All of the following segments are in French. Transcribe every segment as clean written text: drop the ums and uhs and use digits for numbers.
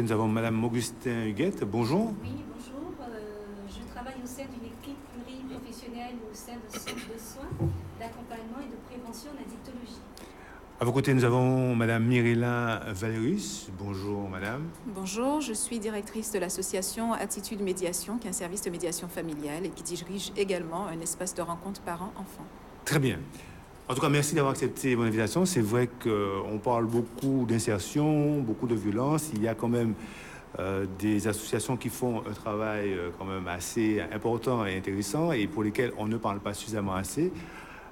Nous avons Madame Augustin Huguette. Bonjour. Oui, bonjour. Je travaille au sein d'une équipe pluriprofessionnelle au sein de centres de soins, d'accompagnement et de prévention d'addictologie. À vos côtés, nous avons Madame Mirella Valerius. Bonjour Madame. Bonjour, je suis directrice de l'association Attitude Médiation, qui est un service de médiation familiale et qui dirige également un espace de rencontre parents-enfants. Très bien. En tout cas, merci d'avoir accepté mon invitation. C'est vrai qu'on parle beaucoup d'insertion, beaucoup de violence. Il y a quand même des associations qui font un travail quand même assez important et intéressant et pour lesquelles on ne parle pas suffisamment assez.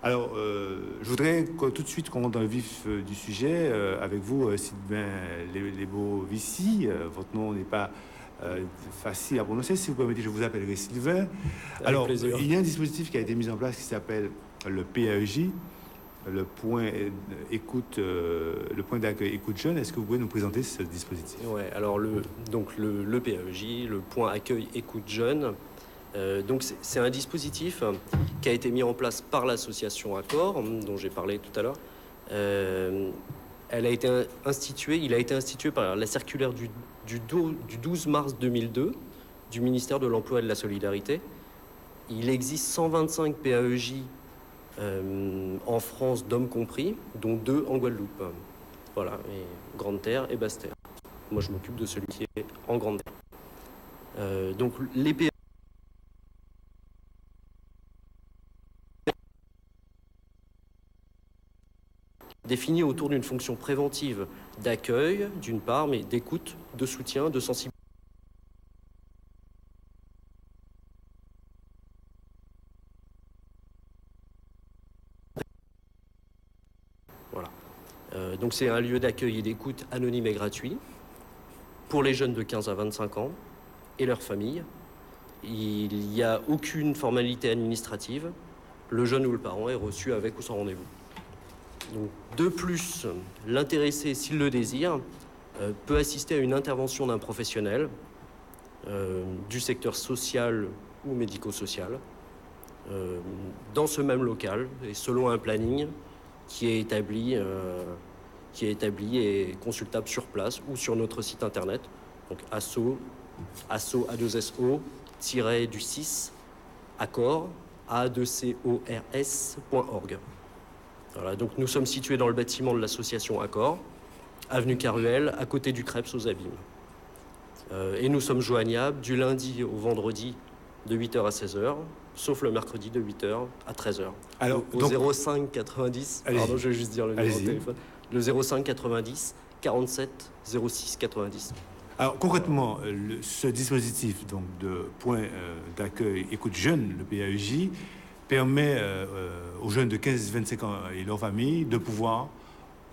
Alors, je voudrais tout de suite qu'on rentre dans le vif du sujet avec vous, Sylvain Lebovici. Votre nom n'est pas facile à prononcer. Si vous permettez, je vous appellerai Sylvain. Alors, il y a un dispositif qui a été mis en place qui s'appelle le PAEJ, le point d'accueil écoute jeune. Est-ce que vous pouvez nous présenter ce dispositif? Oui, alors le PAEJ, le point accueil écoute jeune, donc c'est un dispositif qui a été mis en place par l'association Accor, dont j'ai parlé tout à l'heure. Il a été institué par la circulaire du 12 mars 2002 du ministère de l'Emploi et de la Solidarité. Il existe 125 PAEJ en France, d'hommes compris, dont 2 en Guadeloupe. Voilà, et Grande Terre et Basse Terre. Moi, je m'occupe de celui qui est en Grande Terre. Donc, les PAEJ définis autour d'une fonction préventive d'accueil, d'une part, mais d'écoute, de soutien, de sensibilisation. Donc c'est un lieu d'accueil et d'écoute anonyme et gratuit pour les jeunes de 15 à 25 ans et leurs familles. Il n'y a aucune formalité administrative. Le jeune ou le parent est reçu avec ou sans rendez-vous. Donc, de plus, l'intéressé, s'il le désire, peut assister à une intervention d'un professionnel du secteur social ou médico-social dans ce même local et selon un planning qui est établi et consultable sur place ou sur notre site internet, donc asso-du6 accor a2cors.org. Voilà, donc nous sommes situés dans le bâtiment de l'association Accor, avenue Caruel, à côté du Crêpes aux Abîmes. Et nous sommes joignables du lundi au vendredi de 8h à 16h, sauf le mercredi de 8h à 13h. Alors, au 05 90, pardon, je vais juste dire le numéro de téléphone, le 05 90 47 06 90. Alors concrètement, ce dispositif donc, de point d'accueil écoute jeune, le PAEJ, permet aux jeunes de 15-25 ans et leurs familles de pouvoir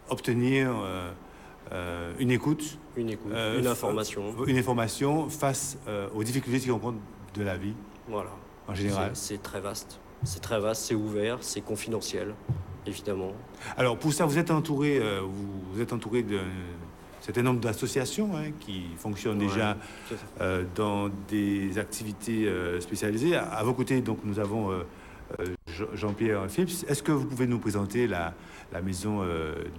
obtenir une écoute, une information face aux difficultés qu'ils rencontrent de la vie. Voilà. En général. C'est très vaste. C'est très vaste, c'est ouvert, c'est confidentiel, évidemment. Alors pour ça, vous êtes entouré d'un certain nombre d'associations qui fonctionnent déjà dans des activités spécialisées. À vos côtés, donc, nous avons Jean-Pierre Phipps. Est-ce que vous pouvez nous présenter la Maison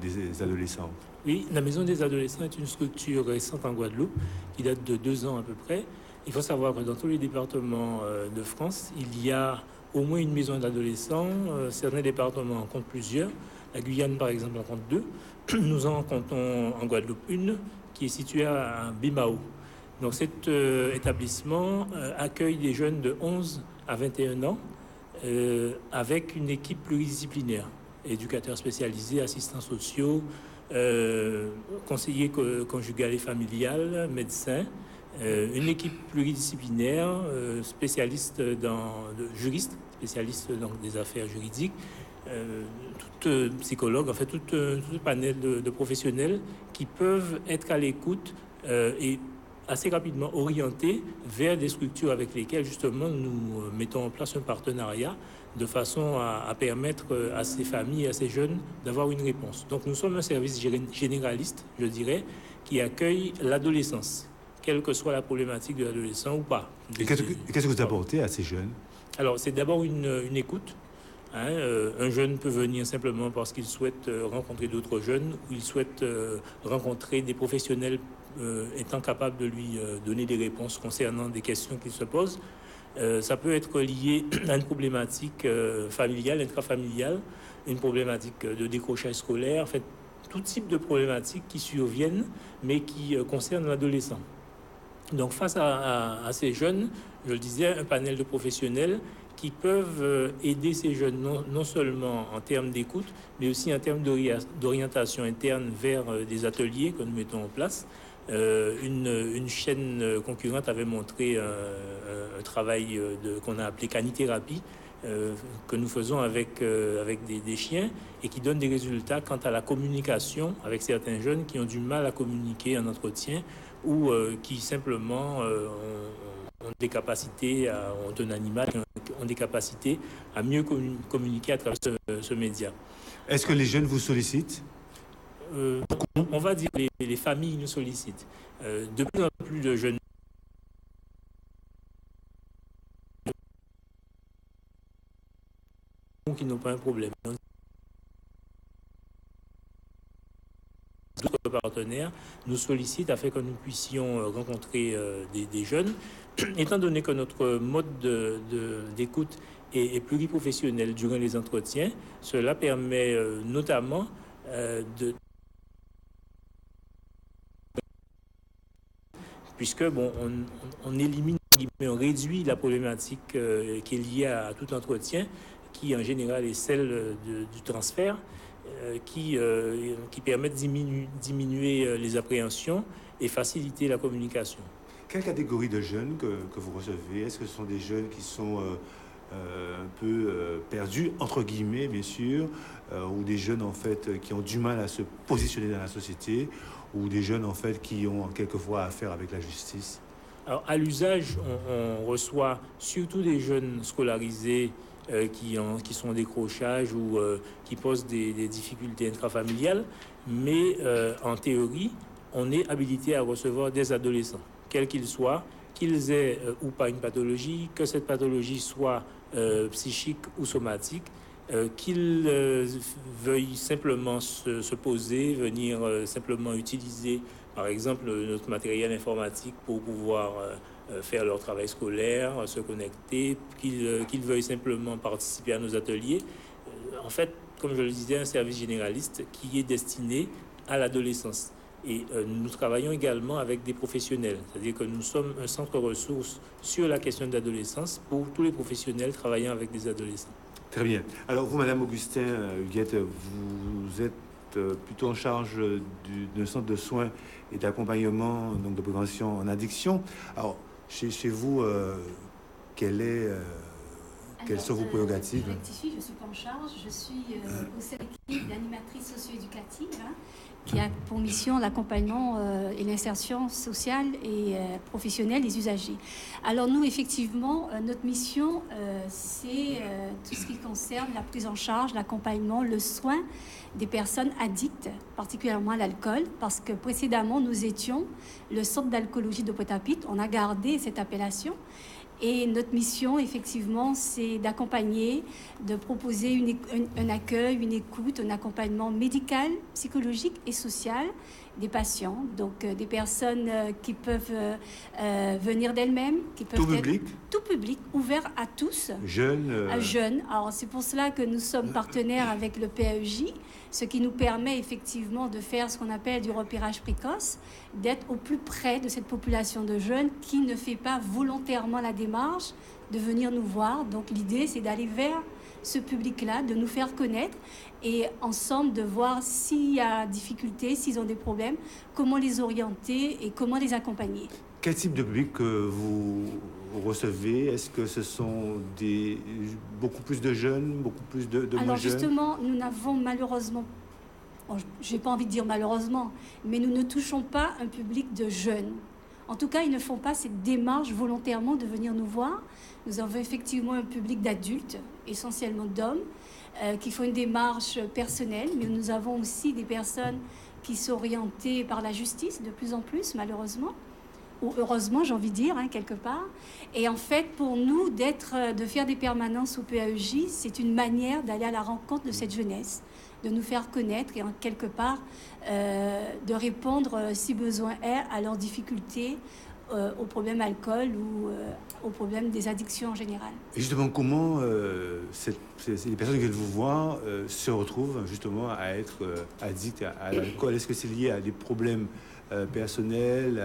des Adolescents? Oui, la Maison des Adolescents est une structure récente en Guadeloupe qui date de 2 ans à peu près. Il faut savoir que dans tous les départements de France, il y a au moins une maison d'adolescents. Certains départements en comptent plusieurs. La Guyane, par exemple, en compte 2. Nous en comptons en Guadeloupe une qui est située à Bimao. Donc cet établissement accueille des jeunes de 11 à 21 ans avec une équipe pluridisciplinaire. Éducateurs spécialisés, assistants sociaux, conseillers conjugal et familial, médecins. Une équipe pluridisciplinaire, juristes, spécialistes dans des affaires juridiques, tout psychologue, en fait, tout panel de professionnels qui peuvent être à l'écoute et assez rapidement orientés vers des structures avec lesquelles, justement, nous mettons en place un partenariat de façon à permettre à ces familles et à ces jeunes d'avoir une réponse. Donc, nous sommes un service généraliste, je dirais, qui accueille l'adolescence, quelle que soit la problématique de l'adolescent ou pas. Et qu'est-ce que vous apportez à ces jeunes? Alors, c'est d'abord une écoute. Un jeune peut venir simplement parce qu'il souhaite rencontrer d'autres jeunes ou il souhaite rencontrer des professionnels étant capable de lui donner des réponses concernant des questions qu'il se pose. Ça peut être lié à une problématique familiale, intrafamiliale, une problématique de décrochage scolaire, en fait, tout type de problématiques qui surviennent, mais qui concernent l'adolescent. Donc face à ces jeunes, je le disais, un panel de professionnels qui peuvent aider ces jeunes non seulement en termes d'écoute, mais aussi en termes d'orientation interne vers des ateliers que nous mettons en place. Une chaîne concurrente avait montré un travail qu'on a appelé canithérapie, que nous faisons avec des chiens et qui donne des résultats quant à la communication avec certains jeunes qui ont du mal à communiquer en entretien ou qui simplement ont des capacités, ont un animal, ont des capacités à mieux communiquer à travers ce média. Est-ce que les jeunes vous sollicitent? On va dire que les familles nous sollicitent. De plus en plus de jeunes qui n'ont pas un problème. D'autres partenaires nous sollicitent afin que nous puissions rencontrer des jeunes. Étant donné que notre mode d'écoute est pluriprofessionnel durant les entretiens, cela permet notamment puisque on élimine, on réduit la problématique qui est liée à tout entretien, qui en général est celle du transfert, qui permet de diminuer les appréhensions et faciliter la communication. Quelle catégorie de jeunes que vous recevez? Est-ce que ce sont des jeunes qui sont un peu perdus, entre guillemets, bien sûr, ou des jeunes, en fait, qui ont du mal à se positionner dans la société, ou des jeunes, en fait, qui ont quelquefois affaire avec la justice? Alors, à l'usage, on reçoit surtout des jeunes scolarisés qui sont en décrochage ou qui posent des difficultés intrafamiliales, mais en théorie, on est habilité à recevoir des adolescents, quels qu'ils soient, qu'ils aient ou pas une pathologie, que cette pathologie soit psychique ou somatique, qu'ils veuillent simplement se poser, venir simplement utiliser, par exemple, notre matériel informatique pour pouvoir faire leur travail scolaire, se connecter, qu'ils veuillent simplement participer à nos ateliers. En fait, comme je le disais, un service généraliste qui est destiné à l'adolescence. Et nous travaillons également avec des professionnels, c'est-à-dire que nous sommes un centre ressources sur la question de l'adolescence pour tous les professionnels travaillant avec des adolescents. Très bien. Alors vous, Madame Augustin Huguette, vous êtes plutôt en charge d'un centre de soins et d'accompagnement, donc de prévention en addiction. Alors, chez vous, quelles sont vos prérogatives? Je rectifie, je ne suis pas en charge, je suis au sein de l'équipe d'animatrice socio-éducative qui a pour mission l'accompagnement et l'insertion sociale et professionnelle des usagers. Alors nous, effectivement, notre mission, c'est tout ce qui concerne la prise en charge, l'accompagnement, le soin des personnes addictes, particulièrement à l'alcool, parce que précédemment, nous étions le centre d'alcoolologie de Pointe-à-Pitre. On a gardé cette appellation. Et notre mission, effectivement, c'est d'accompagner, de proposer un accueil, une écoute, un accompagnement médical, psychologique et social des patients. Donc, des personnes qui peuvent venir d'elles-mêmes, qui peuvent tout public, tout public, ouvert à tous. Jeunes. Jeunes. Alors, c'est pour cela que nous sommes partenaires avec le PAEJ, ce qui nous permet effectivement de faire ce qu'on appelle du repérage précoce, d'être au plus près de cette population de jeunes qui ne fait pas volontairement la démarche de venir nous voir. Donc l'idée, c'est d'aller vers ce public-là, de nous faire connaître et ensemble de voir s'il y a difficulté, s'ils ont des problèmes, comment les orienter et comment les accompagner. Quel type de public que vous recevez? Est-ce que ce sont beaucoup plus de jeunes, beaucoup plus de moins jeunes? Alors justement, nous n'avons malheureusement, je n'ai pas envie de dire malheureusement, mais nous ne touchons pas un public de jeunes. En tout cas, ils ne font pas cette démarche volontairement de venir nous voir. Nous avons effectivement un public d'adultes, essentiellement d'hommes, qui font une démarche personnelle, mais nous avons aussi des personnes qui sont orientées par la justice de plus en plus, malheureusement. Ou heureusement, j'ai envie de dire, quelque part. Et en fait, pour nous, de faire des permanences au PAEJ, c'est une manière d'aller à la rencontre de cette jeunesse, de nous faire connaître et en quelque part de répondre, si besoin est, à leurs difficultés, aux problèmes alcool ou aux problèmes des addictions en général. Et justement, comment les personnes qui viennent vous voir se retrouvent justement à être addictes à l'alcool? Est-ce que c'est lié à des problèmes personnels,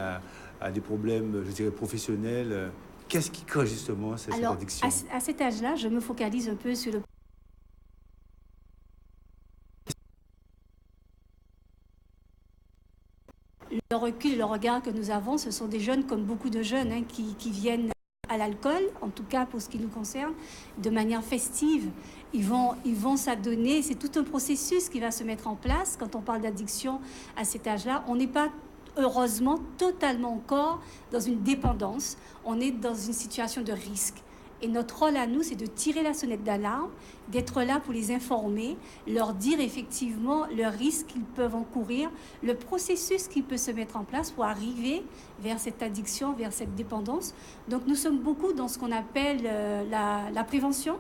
à des problèmes, je dirais, professionnels? Qu'est-ce qui crée justement cette addiction? À cet âge-là, je me focalise un peu sur le recul, le regard que nous avons. Ce sont des jeunes, comme beaucoup de jeunes, qui viennent à l'alcool, en tout cas pour ce qui nous concerne, de manière festive. Ils vont s'adonner, c'est tout un processus qui va se mettre en place. Quand on parle d'addiction à cet âge-là, on n'est pas heureusement totalement encore dans une dépendance, on est dans une situation de risque. Et notre rôle à nous, c'est de tirer la sonnette d'alarme, d'être là pour les informer, leur dire effectivement le risque qu'ils peuvent encourir, le processus qui peut se mettre en place pour arriver vers cette addiction, vers cette dépendance. Donc nous sommes beaucoup dans ce qu'on appelle la prévention.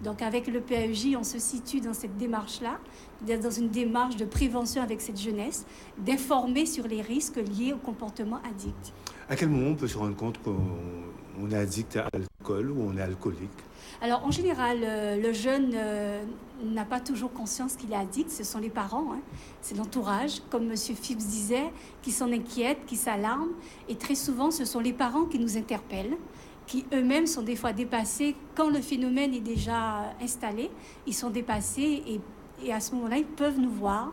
Donc avec le PAEJ, on se situe dans cette démarche-là, dans une démarche de prévention avec cette jeunesse, d'informer sur les risques liés au comportement addict. À quel moment on peut se rendre compte qu'on est addict à l'alcool ou on est alcoolique? Alors en général, le jeune n'a pas toujours conscience qu'il est addict, ce sont les parents, c'est l'entourage, comme M. Phipps disait, qui s'en inquiètent, qui s'alarment. Et très souvent, ce sont les parents qui nous interpellent, qui eux-mêmes sont des fois dépassés. Quand le phénomène est déjà installé, ils sont dépassés et à ce moment-là, ils peuvent nous voir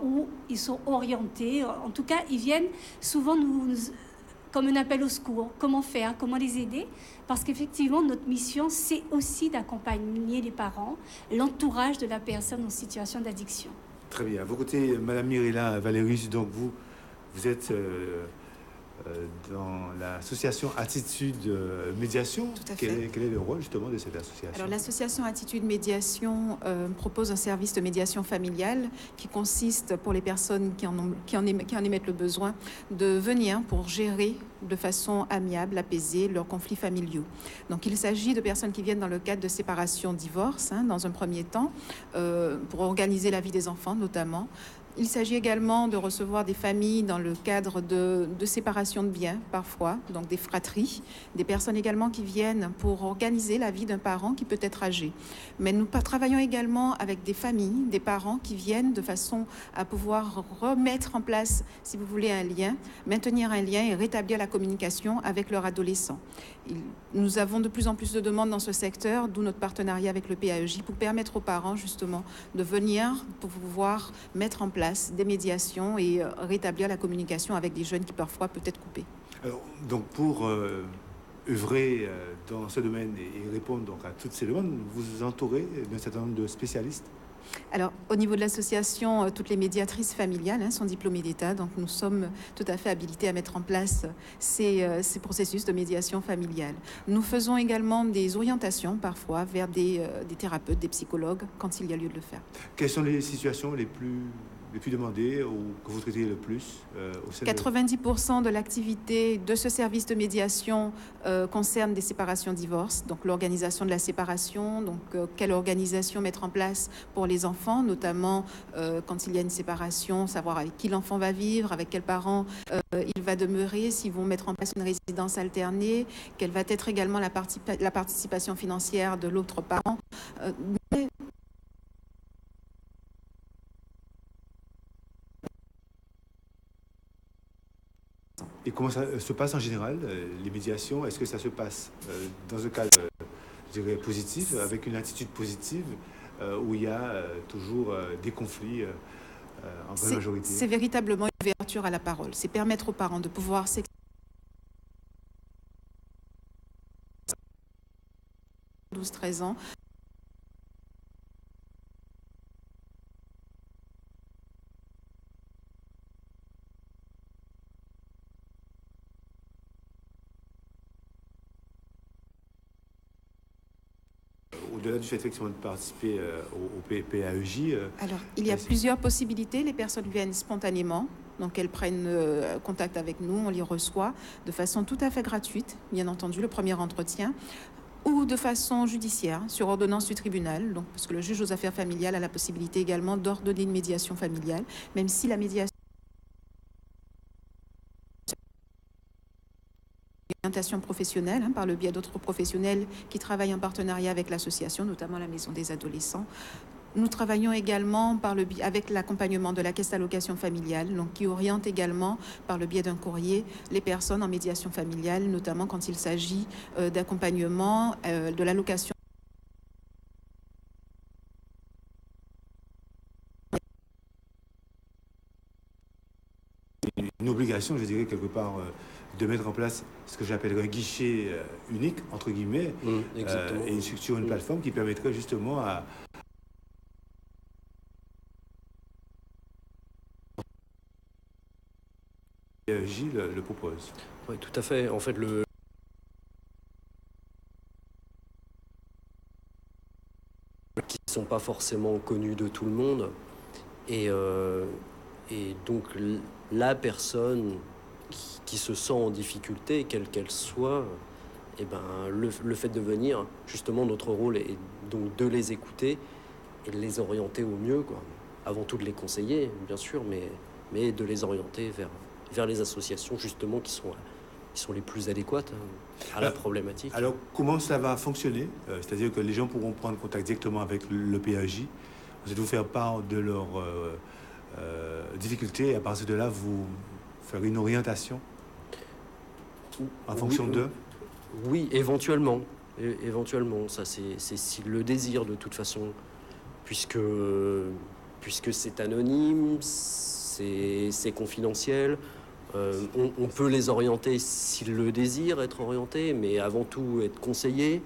ou ils sont orientés. En tout cas, ils viennent souvent nous comme un appel au secours. Comment faire? Comment les aider? Parce qu'effectivement, notre mission, c'est aussi d'accompagner les parents, l'entourage de la personne en situation d'addiction. Très bien. À vos côtés, Madame Mirella Valerius, donc vous êtes dans l'association Attitude Médiation. Tout à fait. Quel est le rôle justement de cette association? Alors l'association Attitude Médiation propose un service de médiation familiale qui consiste pour les personnes qui en émettent le besoin de venir pour gérer de façon amiable, apaisée leurs conflits familiaux. Donc il s'agit de personnes qui viennent dans le cadre de séparation, divorce, dans un premier temps, pour organiser la vie des enfants notamment. Il s'agit également de recevoir des familles dans le cadre de séparation de biens, parfois, donc des fratries, des personnes également qui viennent pour organiser la vie d'un parent qui peut être âgé. Mais nous travaillons également avec des familles, des parents qui viennent de façon à pouvoir remettre en place, si vous voulez, un lien, maintenir un lien et rétablir la communication avec leurs adolescents. Nous avons de plus en plus de demandes dans ce secteur, d'où notre partenariat avec le PAEJ pour permettre aux parents, justement, de venir pour pouvoir mettre en place des médiations et rétablir la communication avec des jeunes qui parfois peuvent être coupés. Alors, donc pour œuvrer dans ce domaine et répondre donc à toutes ces demandes, vous vous entourez d'un certain nombre de spécialistes? Alors, au niveau de l'association, toutes les médiatrices familiales sont diplômées d'État, donc nous sommes tout à fait habilités à mettre en place ces processus de médiation familiale. Nous faisons également des orientations parfois vers des thérapeutes, des psychologues, quand il y a lieu de le faire. Quelles sont les situations les plus demandées ou que vous traitez le plus au sein 90% de l'activité de ce service de médiation concerne des séparations-divorces, donc l'organisation de la séparation, donc quelle organisation mettre en place pour les enfants, notamment quand il y a une séparation, savoir avec qui l'enfant va vivre, avec quels parents il va demeurer, s'ils vont mettre en place une résidence alternée, quelle va être également la participation financière de l'autre parent. Et comment ça se passe en général, les médiations? Est-ce que ça se passe dans un cadre, je dirais, positif, avec une attitude positive, où il y a toujours des conflits en grande majorité? C'est véritablement une ouverture à la parole. C'est permettre aux parents de pouvoir s'exprimer. 12-13 ans. Au-delà du fait effectivement de participer au PAEJ. Alors, il y a plusieurs possibilités. Les personnes viennent spontanément. Donc, elles prennent contact avec nous, on les reçoit de façon tout à fait gratuite, bien entendu, le premier entretien. ou de façon judiciaire, sur ordonnance du tribunal, donc, parce que le juge aux affaires familiales a la possibilité également d'ordonner une médiation familiale, même si la médiation orientation professionnelle, par le biais d'autres professionnels qui travaillent en partenariat avec l'association, notamment la Maison des adolescents. Nous travaillons également avec l'accompagnement de la caisse d'allocation familiale, donc qui oriente également par le biais d'un courrier les personnes en médiation familiale, notamment quand il s'agit d'accompagnement de l'allocation. Une obligation, je dirais, quelque part, de mettre en place ce que j'appellerais un guichet unique, entre guillemets, et une structure, une plateforme qui permettrait justement à Gilles le propose. Oui, tout à fait. En fait, qui ne sont pas forcément connus de tout le monde. Et donc, la personne qui se sent en difficulté, quelle qu'elle soit, eh ben, le fait de venir, justement, notre rôle est donc de les écouter et de les orienter au mieux, quoi. Avant tout de les conseiller, bien sûr, mais de les orienter vers les associations, justement, qui sont les plus adéquates à la problématique. Alors, comment ça va fonctionner? C'est-à-dire que les gens pourront prendre contact directement avec le PAJ, vous allez vous faire part de leurs difficultés, et à partir de là, vous faire une orientation en fonction d'eux? Oui, éventuellement. Éventuellement, ça c'est s'ils le désirent de toute façon, puisque c'est anonyme, c'est confidentiel. On peut les orienter s'ils le désirent, être orientés, mais avant tout être conseillés.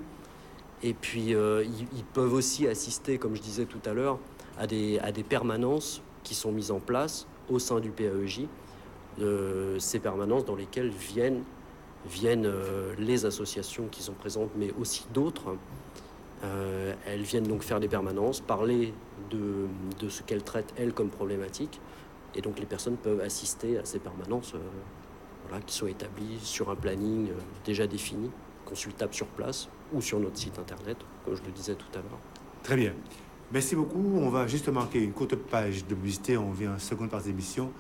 Et puis ils peuvent aussi assister, comme je disais tout à l'heure, à des permanences qui sont mises en place au sein du PAEJ. Ces permanences dans lesquelles viennent les associations qui sont présentes, mais aussi d'autres. Elles viennent donc faire des permanences, parler de ce qu'elles traitent, elles, comme problématique. Et donc les personnes peuvent assister à ces permanences qui sont établies sur un planning déjà défini, consultable sur place ou sur notre site internet, comme je le disais tout à l'heure. Très bien. Merci beaucoup. On va juste marquer une courte page de publicité. On vient en seconde partie d'émission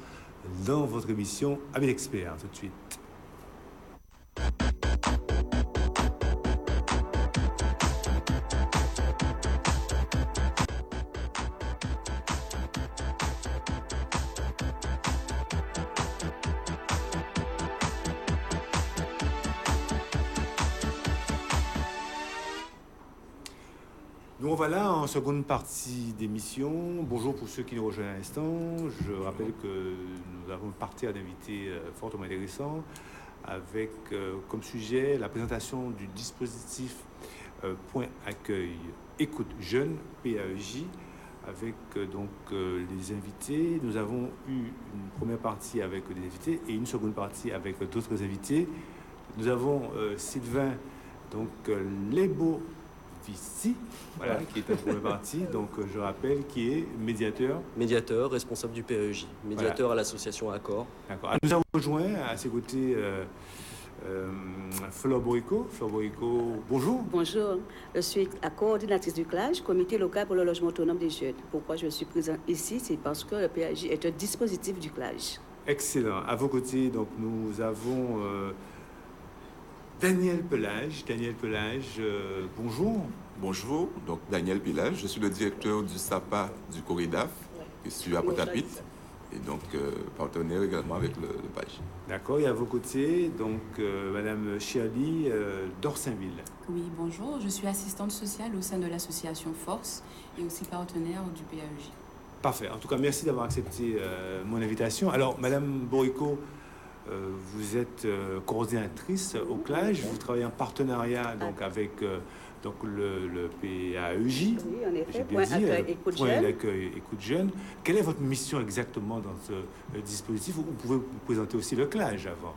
dans votre émission Amis d'Experts. Tout de suite. Nous voilà en seconde partie d'émission. Bonjour pour ceux qui nous rejoignent à l'instant. Je rappelle que nous avons un parterre d'invités fortement intéressants avec comme sujet la présentation du dispositif Point Accueil Écoute Jeune, PAEJ, avec donc les invités. Nous avons eu une première partie avec des invités et une seconde partie avec d'autres invités. Nous avons Sylvain, donc Lebo Vici, voilà, qui est en première partie, donc je rappelle, qui est médiateur. Médiateur, responsable du PAEJ, médiateur voilà. À l'association Accord. D'accord. Nous avons rejoint à ses côtés Flore Borico. Flore Borico, bonjour. Bonjour, je suis la coordinatrice du CLAJ, Comité local pour le logement autonome des jeunes. Pourquoi je suis présente ici? C'est parce que le PAEJ est un dispositif du CLAJ. Excellent. À vos côtés, donc, nous avons Daniel Pelage. Daniel Pelage, bonjour. Bonjour, donc Daniel Pelage, je suis le directeur du SAPA du Corridaf, je suis à Pointe-à-Pitre, et donc partenaire également avec le PAEJ. D'accord, et à vos côtés, donc Madame Shirley d'Orsainville. Oui, bonjour, je suis assistante sociale au sein de l'association Force et aussi partenaire du PAEJ. Parfait, en tout cas, merci d'avoir accepté mon invitation. Alors, Madame Borico, vous êtes coordinatrice au CLAJ, vous travaillez en partenariat donc, avec donc le PAEJ. Oui, en effet, Point Accueil Écoute Jeune. Quelle est votre mission exactement dans ce dispositif? Vous pouvez vous présenter aussi le CLAJ avant.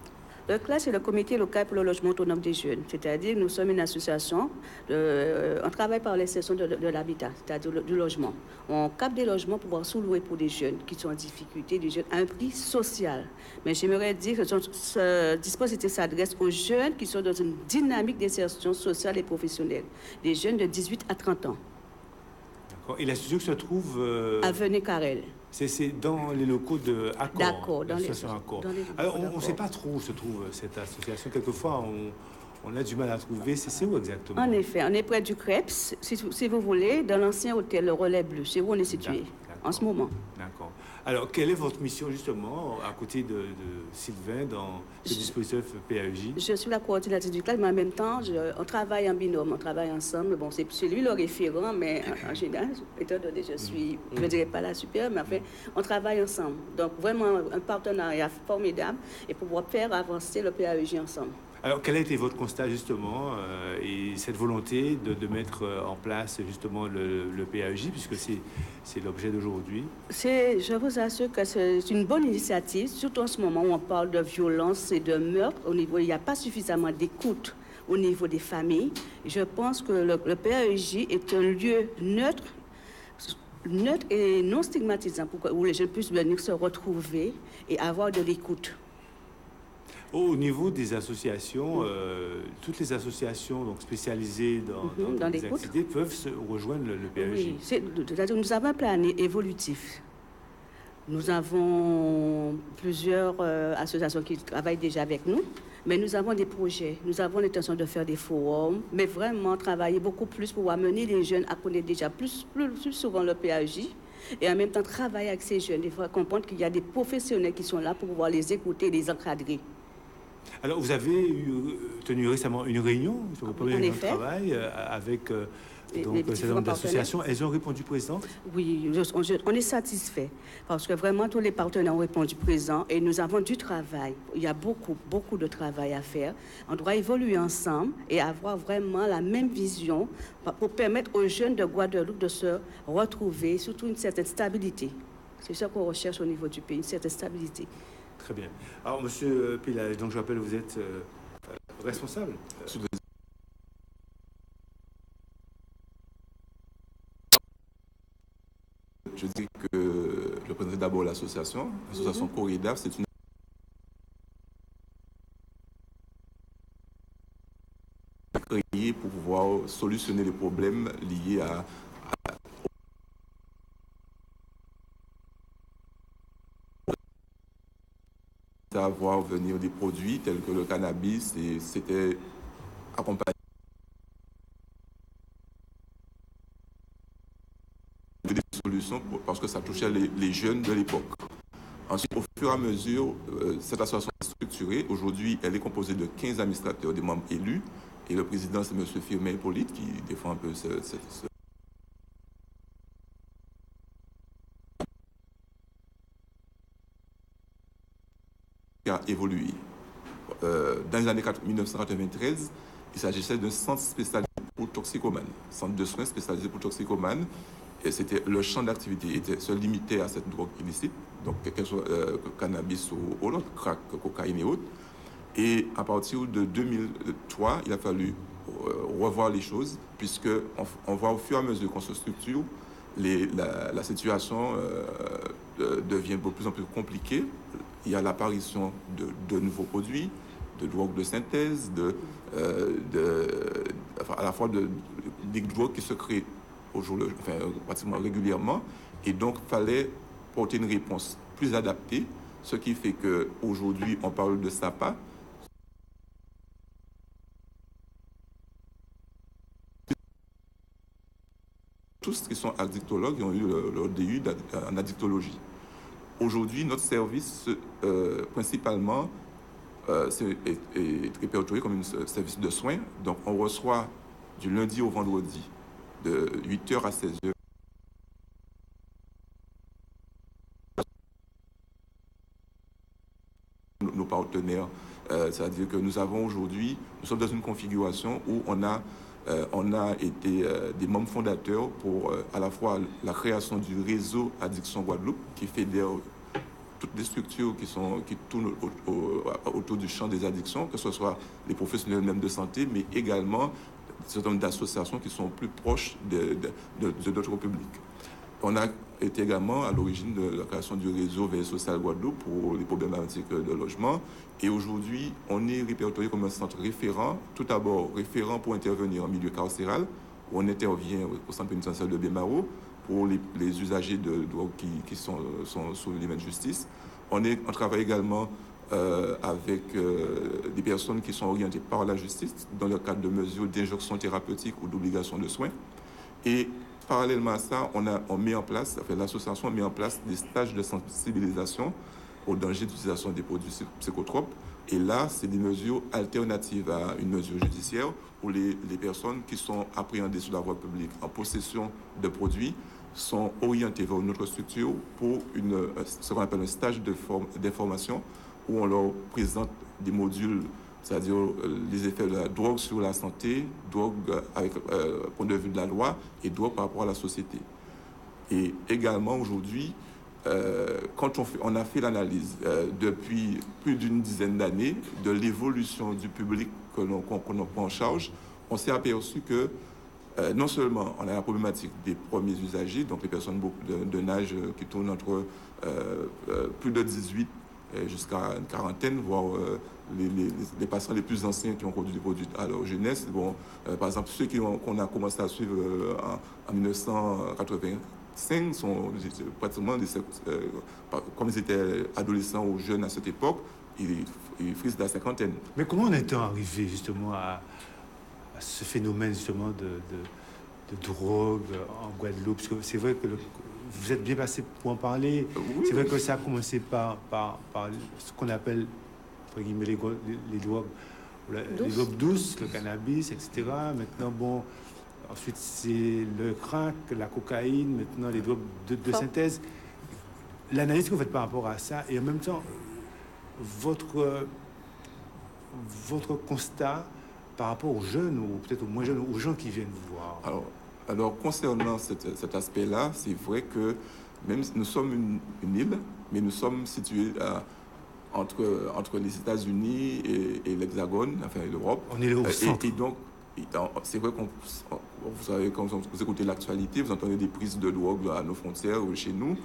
Le CLAJ, c'est le comité local pour le logement autonome des jeunes. C'est-à-dire, nous sommes une association, on travaille par l'extension de l'habitat, c'est-à-dire du logement. On capte des logements pour pouvoir sous-louer pour des jeunes qui sont en difficulté, des jeunes à un prix social. Mais j'aimerais dire que ce dispositif s'adresse aux jeunes qui sont dans une dynamique d'insertion sociale et professionnelle, des jeunes de 18 à 30 ans. D'accord. Et l'institution se trouve... Avenue Carrel. C'est dans les locaux de Accor. D'accord, dans l'association Accor. Alors, on ne sait pas trop où se trouve cette association. Quelquefois, on a du mal à trouver. C'est où exactement? En effet, on est près du Krebs, si vous voulez, dans l'ancien hôtel Le Relais Bleu. C'est où on est situé en ce moment. D'accord. Alors, quelle est votre mission, justement, à côté de Sylvain, dans ce dispositif PAEJ? Je suis la coordinatrice du CLAJ, mais en même temps, on travaille en binôme, on travaille ensemble. Bon, c'est lui le référent, mais en général, étant donné que je suis, je ne dirais pas la supérieure, mais enfin, on travaille ensemble. Donc, vraiment, un partenariat formidable et pour pouvoir faire avancer le PAEJ ensemble. Alors, quel a été votre constat, justement, et cette volonté de mettre en place, justement, le PAEJ, puisque c'est l'objet d'aujourd'hui? Je vous assure que c'est une bonne initiative, surtout en ce moment où on parle de violence et de meurtre. Il n'y a pas suffisamment d'écoute au niveau des familles. Je pense que le PAEJ est un lieu neutre et non stigmatisant où les jeunes puissent venir se retrouver et avoir de l'écoute. Au niveau des associations, toutes les associations donc, spécialisées dans les activités peuvent se rejoindre le PAEJ. Oui, c'est-à-dire nous avons un plan évolutif. Nous avons plusieurs associations qui travaillent déjà avec nous, mais nous avons des projets. Nous avons l'intention de faire des forums, mais vraiment travailler beaucoup plus pour amener les jeunes à connaître déjà plus souvent le PAEJ. Et en même temps travailler avec ces jeunes, il faut comprendre qu'il y a des professionnels qui sont là pour pouvoir les écouter et les encadrer. Alors, vous avez tenu récemment une réunion sur le premier de travail avec les présidentes d'associations. Elles ont répondu présent? Oui, on est satisfait parce que vraiment tous les partenaires ont répondu présent et nous avons du travail. Il y a beaucoup de travail à faire. On doit évoluer ensemble et avoir vraiment la même vision pour permettre aux jeunes de Guadeloupe de se retrouver, surtout une certaine stabilité. C'est ça qu'on recherche au niveau du pays, une certaine stabilité. Très bien. Alors, Monsieur Pillage, donc je rappelle, vous êtes responsable. Je dis que je représente d'abord l'association. L'association Corridaf, c'est une créée pour pouvoir solutionner les problèmes liés à voir venir des produits tels que le cannabis, et c'était accompagné des solutions parce que ça touchait les jeunes de l'époque. Ensuite, au fur et à mesure, cette association est structurée. Aujourd'hui, elle est composée de 15 administrateurs, des membres élus, et le président, c'est M. Firmin Hippolyte, qui défend un peu ce qui a évolué. Dans les années 1993, il s'agissait d'un centre spécialisé pour toxicomanes, centre de soins spécialisé pour toxicomanes, et c'était le champ d'activité se limitait à cette drogue illicite, donc qu'elle soit cannabis ou autre, crack, cocaïne et autres. Et à partir de 2003, il a fallu revoir les choses, puisque on voit au fur et à mesure qu'on se structure, la situation devient de plus en plus compliquée. Il y a l'apparition de nouveaux produits, de drogues de synthèse, à la fois des drogues qui se créent pratiquement régulièrement. Et donc, il fallait porter une réponse plus adaptée, ce qui fait qu'aujourd'hui, on parle de SAPA. Tous qui sont addictologues ont eu leur DU en addictologie. Aujourd'hui, notre service, principalement, est répertorié comme un service de soins. Donc, on reçoit du lundi au vendredi, de 8h à 16h. Nos partenaires, c'est-à-dire que nous sommes dans une configuration où on a été des membres fondateurs pour à la fois la création du réseau Addiction Guadeloupe qui fédère toutes les structures qui tournent autour du champ des addictions, que ce soit les professionnels même de santé, mais également un certain nombre d'associations qui sont plus proches de notre public. On a été également à l'origine de la création du réseau Veille Sociale Guadeloupe pour les problématiques de logement. Et aujourd'hui, on est répertorié comme un centre référent, tout d'abord référent pour intervenir en milieu carcéral, où on intervient au centre pénitentiaire de Bémaro pour les usagers de drogue qui sont sous les mains de justice. On travaille également avec des personnes qui sont orientées par la justice dans le cadre de mesures d'injonction thérapeutique ou d'obligation de soins. Et parallèlement à ça, l'association met en place des stages de sensibilisation au danger d'utilisation des produits psychotropes. Et là, c'est des mesures alternatives à une mesure judiciaire où les personnes qui sont appréhendées sur la voie publique en possession de produits sont orientées vers une autre structure pour ce qu'on appelle un stage d'information où on leur présente des modules, c'est-à-dire les effets de la drogue sur la santé, drogue avec point de vue de la loi et drogue par rapport à la société. Et également aujourd'hui, quand on a fait l'analyse depuis plus d'une dizaine d'années de l'évolution du public qu'on prend en charge, on s'est aperçu que non seulement on a la problématique des premiers usagers, donc les personnes d'un âge qui tournent entre plus de 18 jusqu'à une quarantaine, voire les patients les plus anciens qui ont conduit des produits à leur jeunesse. Bon, par exemple, ceux qu'on a commencé à suivre en 1985 sont pratiquement comme ils étaient adolescents ou jeunes à cette époque, ils frisent de la cinquantaine. Mais comment on est arrivé justement à ce phénomène justement de drogue en Guadeloupe? Parce que c'est vrai que vous êtes bien placé pour en parler. Oui, c'est vrai que ça a commencé par ce qu'on appelle entre guillemets, les drogues douces, le cannabis, etc. Maintenant, bon, ensuite c'est le crack, la cocaïne, maintenant les drogues de synthèse. L'analyse que vous faites par rapport à ça et en même temps votre constat par rapport aux jeunes ou peut-être aux moins jeunes, aux gens qui viennent vous voir. Alors concernant cet aspect-là, c'est vrai que même si nous sommes une île, mais nous sommes situés entre les États-Unis et l'Hexagone, enfin l'Europe. On est au centre. Et donc, c'est vrai vous savez, quand vous écoutez l'actualité, vous entendez des prises de drogue à nos frontières ou chez nous.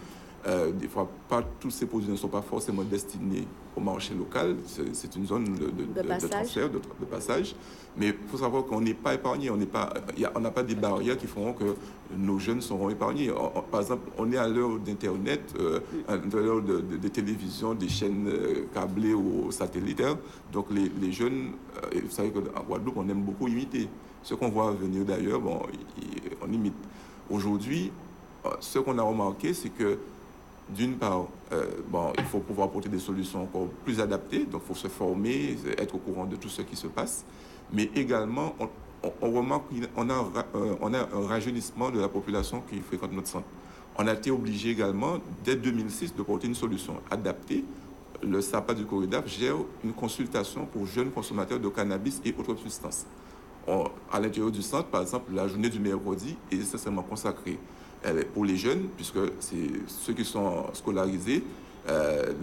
Des fois, pas tous ces produits ne sont pas forcément destinés au marché local. C'est une zone de transfert, de passage. Mais il faut savoir qu'on n'est pas épargné. On n'a pas des barrières qui feront que nos jeunes seront épargnés. Par exemple, on est à l'heure d'Internet, à l'heure de télévision, des chaînes câblées ou satellitaires. Donc les jeunes, vous savez qu'en Guadeloupe, on aime beaucoup imiter. Ce qu'on voit venir d'ailleurs, on imite. Aujourd'hui, ce qu'on a remarqué, c'est que d'une part, il faut pouvoir apporter des solutions encore plus adaptées, donc il faut se former, être au courant de tout ce qui se passe, mais également, on remarque qu'on a un rajeunissement de la population qui fréquente notre centre. On a été obligé également, dès 2006, de porter une solution adaptée. Le SAPA du Corridaf gère une consultation pour jeunes consommateurs de cannabis et autres substances. À l'intérieur du centre, par exemple, la journée du mercredi est essentiellement consacrée pour les jeunes, puisque c'est ceux qui sont scolarisés,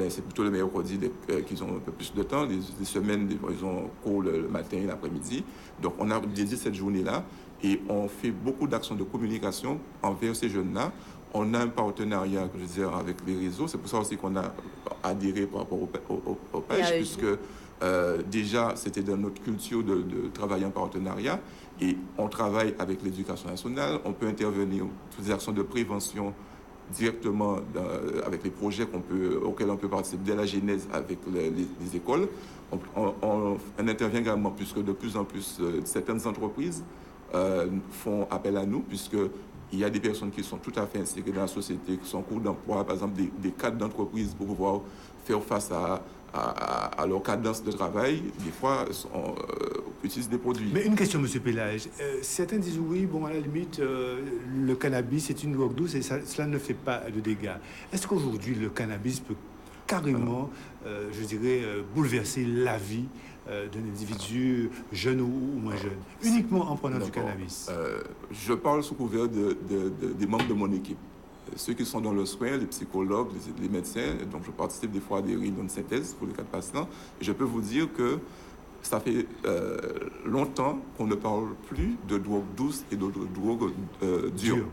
c'est plutôt le mercredi qu'ils ont un peu plus de temps. Les semaines, ils ont cours le matin et l'après-midi. Donc, on a dédié cette journée-là et on fait beaucoup d'actions de communication envers ces jeunes-là. On a un partenariat, je veux dire, avec les réseaux. C'est pour ça aussi qu'on a adhéré par rapport au PEJ, puisque déjà, c'était dans notre culture de travailler en partenariat. Et on travaille avec l'éducation nationale. On peut intervenir sur des actions de prévention directement avec les projets auxquels on peut participer dès la genèse avec les écoles. On intervient également puisque de plus en plus certaines entreprises font appel à nous, puisqu'il y a des personnes qui sont tout à fait intégrées dans la société, qui sont en cours d'emploi, par exemple des cadres d'entreprise pour pouvoir faire face à leur cadence de travail. Des fois, utilisent des produits. Mais une question, M. Pélage. Certains disent oui, à la limite, le cannabis est une drogue douce et cela ne fait pas de dégâts. Est-ce qu'aujourd'hui, le cannabis peut carrément, bouleverser la vie d'un individu jeune ou moins jeune, uniquement en prenant du cannabis? Je parle sous couvert des membres de mon équipe. ceux qui sont dans le soin, les psychologues, les médecins. Donc, je participe des fois à des réunions de synthèse pour les cas de patients. Et je peux vous dire que ça fait longtemps qu'on ne parle plus de drogue douce et de drogue dure.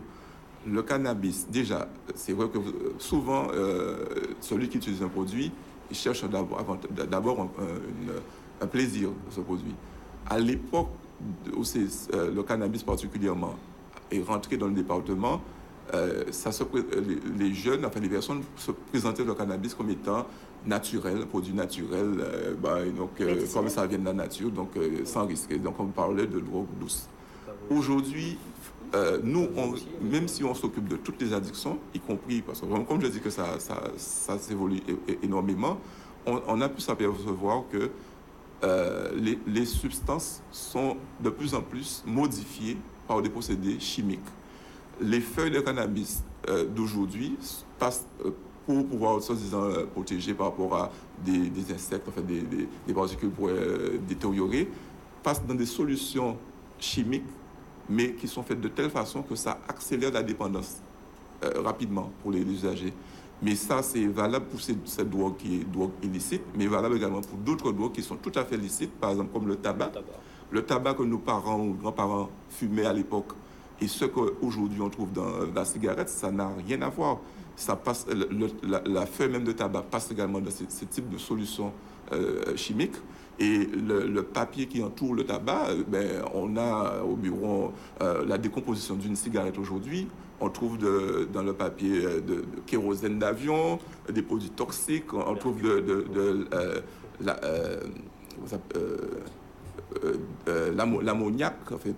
Le cannabis, déjà, c'est vrai que souvent, celui qui utilise un produit, il cherche d'abord un plaisir de ce produit. À l'époque où le cannabis particulièrement est rentré dans le département, les jeunes, enfin les personnes se présentaient le cannabis comme étant naturel, produit naturel, comme ça vient de la nature, donc sans risque. Donc on parlait de drogue douce. Aujourd'hui, nous, même si on s'occupe de toutes les addictions, y compris, parce que comme je dis que ça s'évolue énormément, on a pu s'apercevoir que les substances sont de plus en plus modifiées par des procédés chimiques. Les feuilles de cannabis d'aujourd'hui passent pour pouvoir, soi-disant, protéger par rapport à des insectes, enfin des particules pour détériorer, passent dans des solutions chimiques, mais qui sont faites de telle façon que ça accélère la dépendance rapidement pour les usagers. Mais ça, c'est valable pour cette drogue qui est drogue illicite, mais valable également pour d'autres drogues qui sont tout à fait licites, par exemple comme le tabac. Le tabac que nos parents ou grands-parents fumaient à l'époque et ce qu'aujourd'hui on trouve dans la cigarette, ça n'a rien à voir. Ça passe, la feuille même de tabac passe également dans ce type de solutions chimiques. Et le papier qui entoure le tabac, on a au bureau la décomposition d'une cigarette aujourd'hui. On trouve dans le papier de kérosène d'avion, des produits toxiques, on trouve l'ammoniac. En fait,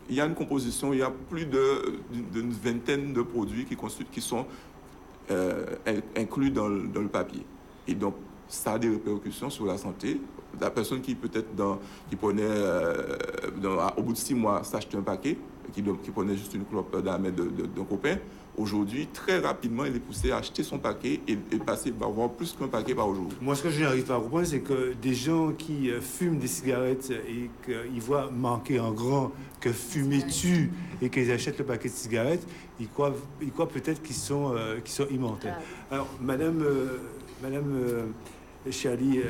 il y a une composition, il y a plus d'une vingtaine de produits qui sont inclus dans le papier. Et donc, ça a des répercussions sur la santé. La personne qui peut-être qui prenait au bout de 6 mois s'acheter un paquet, qui prenait juste une clope d'un copain, aujourd'hui, très rapidement, il est poussé à acheter son paquet et passer à avoir plus qu'un paquet par jour. Moi, ce que je n'arrive pas à comprendre, c'est que des gens qui fument des cigarettes et qu'ils voient manquer en grand que fumer tue et qu'ils achètent le paquet de cigarettes, ils croient peut-être qu'ils sont immortels. Alors, Madame Chali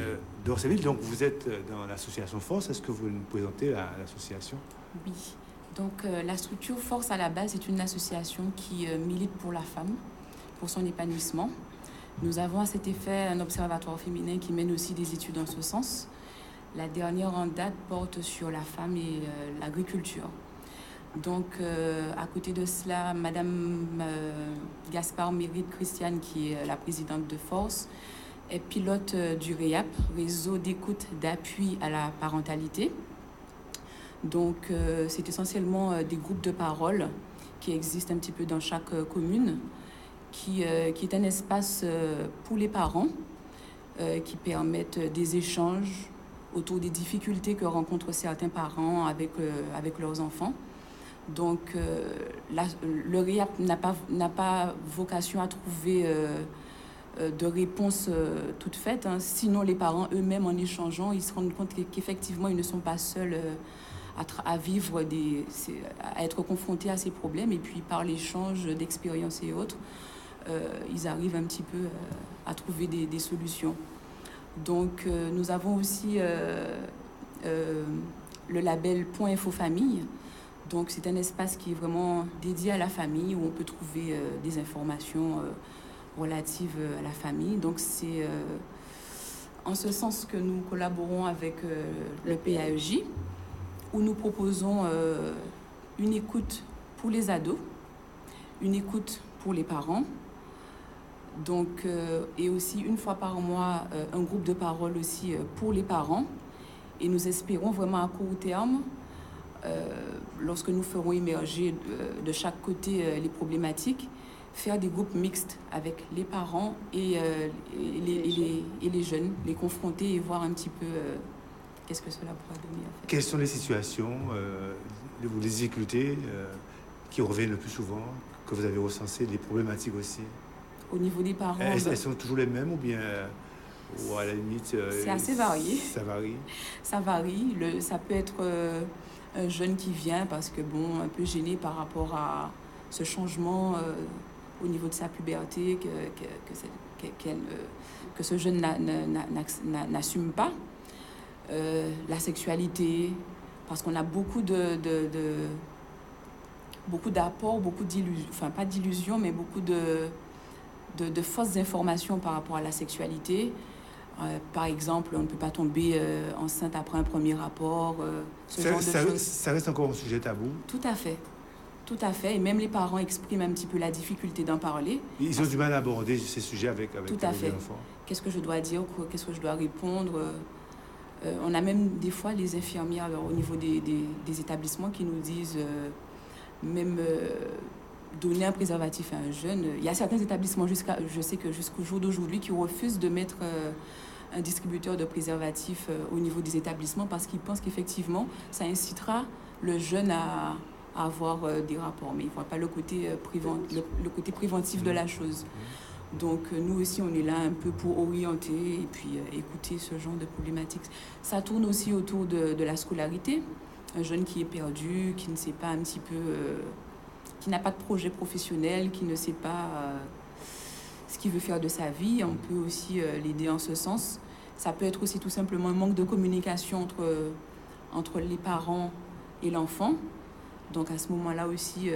Dorceville, donc vous êtes dans l'association Force. Est-ce que vous nous présentez l'association? Oui. Donc la structure Force à la base est une association qui milite pour la femme, pour son épanouissement. Nous avons à cet effet un observatoire féminin qui mène aussi des études en ce sens. La dernière en date porte sur la femme et l'agriculture. Donc à côté de cela, Madame Gaspard Mérite Christiane, qui est la présidente de Force, est pilote du REAP, Réseau d'écoute d'appui à la parentalité. Donc, c'est essentiellement des groupes de parole qui existent un petit peu dans chaque commune, qui est un espace pour les parents, qui permettent des échanges autour des difficultés que rencontrent certains parents avec leurs enfants. Donc, le REAP n'a pas vocation à trouver de réponse toute faite. Sinon, les parents eux-mêmes, en échangeant, ils se rendent compte qu'effectivement, ils ne sont pas seuls à vivre, à être confrontés à ces problèmes. Et puis, par l'échange d'expériences et autres, ils arrivent un petit peu à trouver des solutions. Donc, nous avons aussi le label Point Info Famille. Donc, c'est un espace qui est vraiment dédié à la famille, où on peut trouver des informations relatives à la famille. Donc, c'est en ce sens que nous collaborons avec le PAEJ, où nous proposons une écoute pour les ados, une écoute pour les parents, donc, et aussi une fois par mois, un groupe de parole aussi pour les parents. Et nous espérons vraiment à court terme, lorsque nous ferons émerger de chaque côté les problématiques, faire des groupes mixtes avec les parents et les jeunes, les confronter et voir un petit peu qu'est-ce que cela pourra donner. En fait. Quelles sont les situations ou les difficultés qui reviennent le plus souvent, que vous avez recensées, les problématiques aussi? Au niveau des parents... Elles sont toujours les mêmes ou bien ou à la limite... c'est assez varié. Ça varie. Ça varie. Ça peut être un jeune qui vient parce que, bon, un peu gêné par rapport à ce changement au niveau de sa puberté que ce jeune n'assume pas. La sexualité, parce qu'on a beaucoup d'apports, beaucoup d'illusions, enfin pas d'illusions, mais beaucoup de fausses informations par rapport à la sexualité. Par exemple, on ne peut pas tomber enceinte après un premier rapport, genre de choses. Ça reste encore un sujet tabou. Tout à fait. Et même les parents expriment un petit peu la difficulté d'en parler. Ils ont du mal à aborder ces sujets avec tout à fait. les enfants. Qu'est-ce que je dois dire, qu'est-ce que je dois répondre. On a même des fois les infirmières au niveau des établissements qui nous disent donner un préservatif à un jeune. Il y a certains établissements, je sais que jusqu'au jour d'aujourd'hui, qui refusent de mettre un distributeur de préservatifs au niveau des établissements parce qu'ils pensent qu'effectivement, ça incitera le jeune à avoir des rapports. Mais il ne voit pas le côté préventif de la chose. Donc nous aussi, on est là un peu pour orienter et puis écouter ce genre de problématiques. Ça tourne aussi autour de la scolarité. Un jeune qui est perdu, qui ne sait pas un petit peu... qui n'a pas de projet professionnel, qui ne sait pas ce qu'il veut faire de sa vie. On peut aussi l'aider en ce sens. Ça peut être aussi tout simplement un manque de communication entre les parents et l'enfant. Donc à ce moment-là aussi,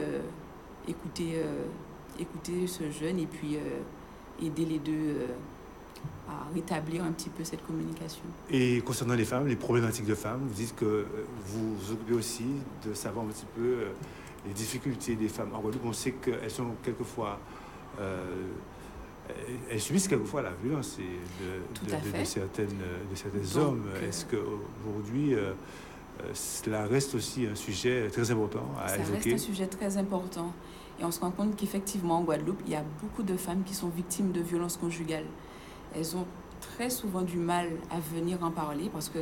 écouter ce jeune et puis aider les deux à rétablir un petit peu cette communication. Et concernant les femmes, les problématiques de femmes, vous dites que vous vous occupez aussi de savoir un petit peu les difficultés des femmes en Guadeloupe. On sait qu'elles sont quelquefois... elles subissent quelquefois la violence de certains hommes. Est-ce qu'aujourd'hui, cela reste aussi un sujet très important à évoquer? Ça reste un sujet très important. Et on se rend compte qu'effectivement, en Guadeloupe, il y a beaucoup de femmes qui sont victimes de violences conjugales. Elles ont très souvent du mal à venir en parler parce que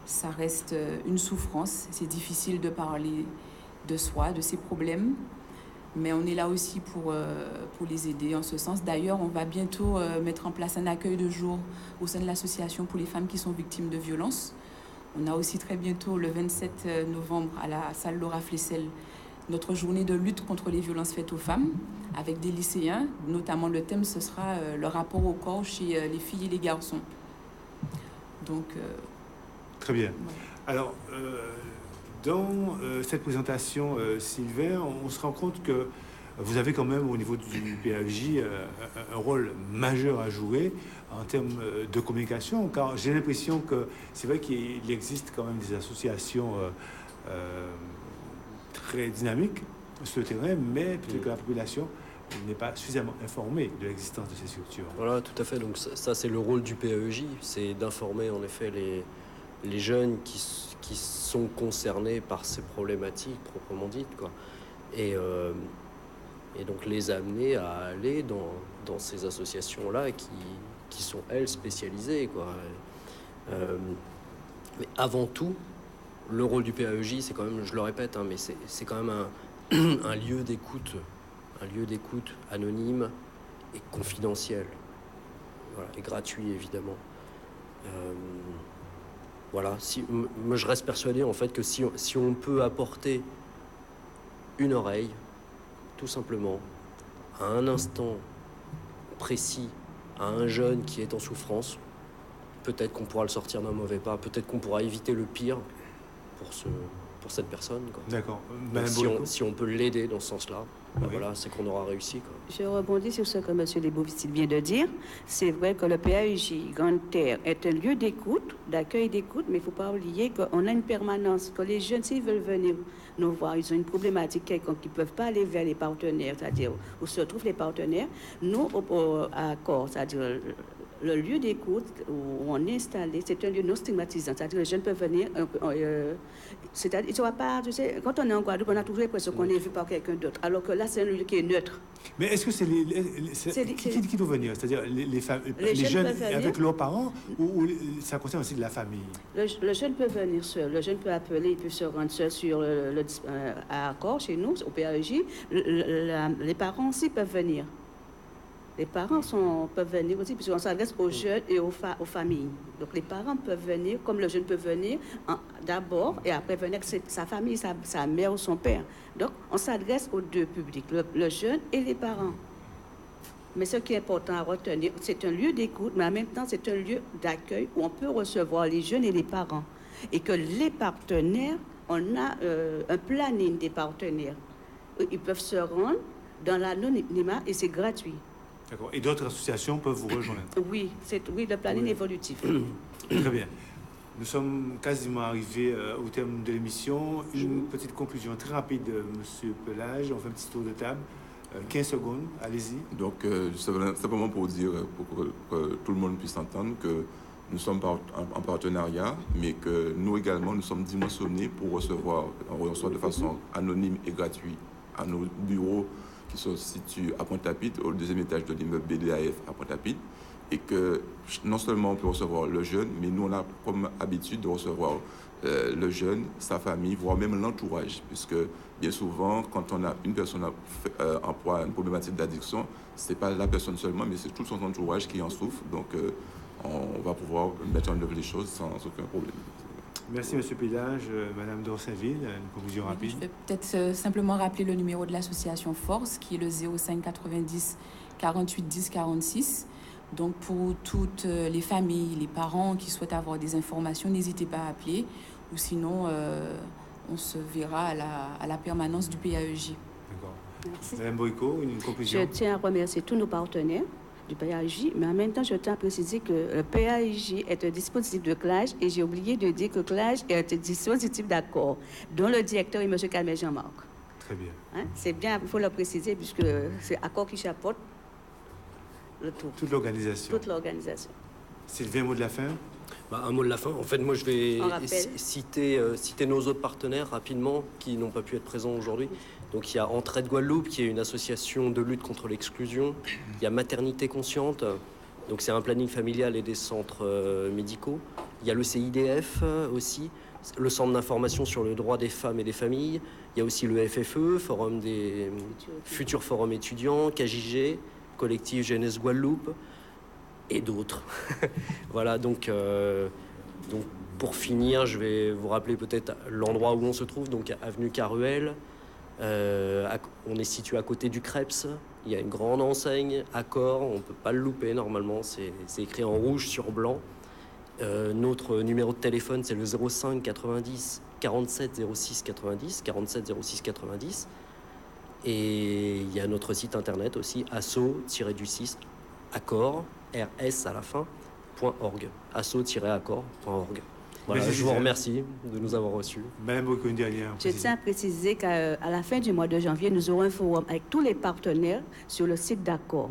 ça reste une souffrance. C'est difficile de parler de soi, de ses problèmes. Mais on est là aussi pour les aider en ce sens. D'ailleurs, on va bientôt mettre en place un accueil de jour au sein de l'association pour les femmes qui sont victimes de violences. On a aussi très bientôt, le 27 novembre, à la salle Laura Flessel, notre journée de lutte contre les violences faites aux femmes, avec des lycéens. Notamment, le thème, ce sera le rapport au corps chez les filles et les garçons. Donc... Très bien. Ouais. Alors... dans cette présentation, Sylvain, on se rend compte que vous avez quand même au niveau du PAEJ un rôle majeur à jouer en termes de communication, car j'ai l'impression que c'est vrai qu'il existe quand même des associations très dynamiques sur le terrain, mais peut-être que la population n'est pas suffisamment informée de l'existence de ces structures. Voilà, tout à fait. Donc ça c'est le rôle du PAEJ, c'est d'informer en effet les jeunes qui sont concernés par ces problématiques proprement dites, quoi. Et donc les amener à aller dans ces associations-là qui sont, elles, spécialisées, quoi. Mais avant tout, le rôle du PAEJ, c'est quand même, je le répète, hein, mais c'est quand même un lieu d'écoute anonyme et confidentiel. Voilà, et gratuit, évidemment. Voilà, moi je reste persuadé en fait que si on peut apporter une oreille, tout simplement, à un instant précis, à un jeune qui est en souffrance, peut-être qu'on pourra le sortir d'un mauvais pas, peut-être qu'on pourra éviter le pire pour cette personne, quoi. D'accord. Si on peut l'aider dans ce sens-là, oui. Voilà, c'est qu'on aura réussi, quoi. Je rebondis sur ce que M. Lesbouvicil vient de dire. C'est vrai que le PAEJ Grande Terre est un lieu d'écoute, d'accueil d'écoute, mais il ne faut pas oublier qu'on a une permanence, que les jeunes, s'ils veulent venir nous voir, ils ont une problématique quelconque, qu'ils ne peuvent pas aller vers les partenaires, c'est-à-dire où se trouvent les partenaires. Nous, à Accor, c'est-à-dire le lieu d'écoute où on est installé, c'est un lieu non stigmatisant, c'est-à-dire que les jeunes peuvent venir, c'est-à-dire, ils ne pas, tu sais, quand on est en Guadeloupe, on a toujours l'impression qu'on est vu par quelqu'un d'autre, alors que là, c'est un lieu qui est neutre. Mais est-ce que c'est qui doit venir? C'est-à-dire les jeunes avec leurs parents ou ça concerne aussi de la famille? Le jeune peut venir seul, le jeune peut appeler, il peut se rendre seul sur à Accor, chez nous, au PAEJ. Les parents aussi peuvent venir. Les parents peuvent venir aussi, puisqu'on s'adresse aux jeunes et aux familles. Donc les parents peuvent venir, comme le jeune peut venir d'abord, et après venir avec sa famille, sa mère ou son père. Donc on s'adresse aux deux publics, le jeune et les parents. Mais ce qui est important à retenir, c'est un lieu d'écoute, mais en même temps, c'est un lieu d'accueil où on peut recevoir les jeunes et les parents. Et que les partenaires, on a un planning des partenaires. Ils peuvent se rendre dans l'anonymat et c'est gratuit. D'accord. Et d'autres associations peuvent vous rejoindre? Oui, le planning évolutif. Très bien. Nous sommes quasiment arrivés au terme de l'émission. Une petite conclusion très rapide, M. Pelage. On fait un petit tour de table. 15 secondes, allez-y. Donc, simplement pour dire, pour que tout le monde puisse entendre que nous sommes en partenariat, mais que nous également, nous sommes dimensionnés pour recevoir, on reçoit de façon anonyme et gratuite à nos bureaux qui se situent à Pointe-à-Pitre, au deuxième étage de l'immeuble BDAF à Pointe-à-Pitre, et que non seulement on peut recevoir le jeune, mais nous on a comme habitude de recevoir le jeune, sa famille, voire même l'entourage, puisque bien souvent, quand on a une personne en proie à une problématique d'addiction, c'est pas la personne seulement, mais c'est tout son entourage qui en souffre. Donc, on va pouvoir mettre en œuvre les choses sans aucun problème. Merci, M. Pelage. Madame Dorsainville, une conclusion rapide. Je vais peut-être simplement rappeler le numéro de l'association Force, qui est le 05 90 48 10 46. Donc, pour toutes les familles, les parents qui souhaitent avoir des informations, n'hésitez pas à appeler. Ou sinon, on se verra à la permanence du PAEJ. D'accord. Merci. Madame Boyko, une conclusion. Je tiens à remercier tous nos partenaires du PAEJ, mais en même temps, je tiens à préciser que le PAEJ est un dispositif de CLAGE et j'ai oublié de dire que CLAGE est un dispositif d'accord dont le directeur est M. Calmet Jean-Marc. Très bien. Hein? C'est bien, il faut le préciser, puisque c'est accord qui chapeaute le tout. Toute l'organisation. Toute l'organisation. Sylvain, mot de la fin? Un mot de la fin. En fait, moi, je vais On rappelle. citer nos autres partenaires rapidement qui n'ont pas pu être présents aujourd'hui. Donc, il y a Entraide Guadeloupe, qui est une association de lutte contre l'exclusion. Il y a Maternité Consciente. Donc, c'est un planning familial et des centres médicaux. Il y a le CIDF aussi, le Centre d'information sur le droit des femmes et des familles. Il y a aussi le FFE, Forum des Futurs Forums étudiants, KJG, Collectif Jeunesse Guadeloupe, et d'autres. Voilà, donc pour finir, je vais vous rappeler peut-être l'endroit où on se trouve, donc avenue Caruel. On est situé à côté du Krebs. Il y a une grande enseigne, Accor, on ne peut pas le louper normalement, c'est écrit en rouge sur blanc. Notre numéro de téléphone, c'est le 05 90 47 06 90, 47 06 90. Et il y a notre site internet aussi, asso-du6 Accor, RS à la fin, .org. asso-accord.org. Voilà, je vous remercie de nous avoir reçus. Madame Boyko, une dernière. Je tiens à préciser qu'à la fin du mois de janvier, nous aurons un forum avec tous les partenaires sur le site d'Accor.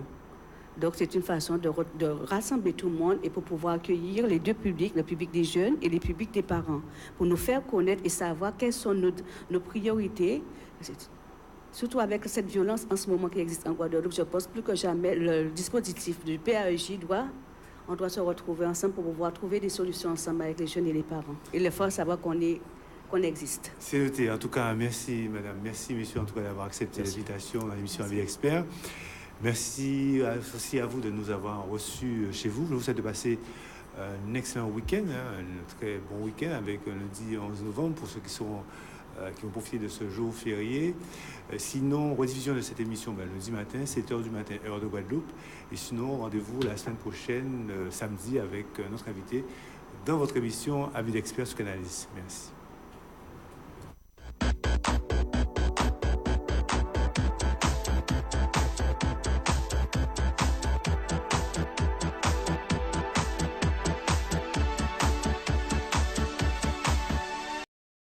Donc, c'est une façon de rassembler tout le monde et pour pouvoir accueillir les deux publics, le public des jeunes et le public des parents, pour nous faire connaître et savoir quelles sont nos priorités. Surtout avec cette violence en ce moment qui existe en Guadeloupe, je pense plus que jamais le dispositif du PAEJ on doit se retrouver ensemble pour pouvoir trouver des solutions ensemble avec les jeunes et les parents. Et les faire savoir qu'on existe. C'est noté. En tout cas, merci madame, merci messieurs en tout cas d'avoir accepté l'invitation à l'émission Avis d'Experts. Merci aussi à vous de nous avoir reçus chez vous. Je vous souhaite de passer un excellent week-end, un très bon week-end avec lundi 11 novembre pour ceux qui vont profiter de ce jour férié. Sinon, rediffusion de cette émission lundi matin, 7h du matin, heure de Guadeloupe. Et sinon, rendez-vous la semaine prochaine, samedi, avec notre invité dans votre émission Avis d'Experts sur Canal 10. Merci.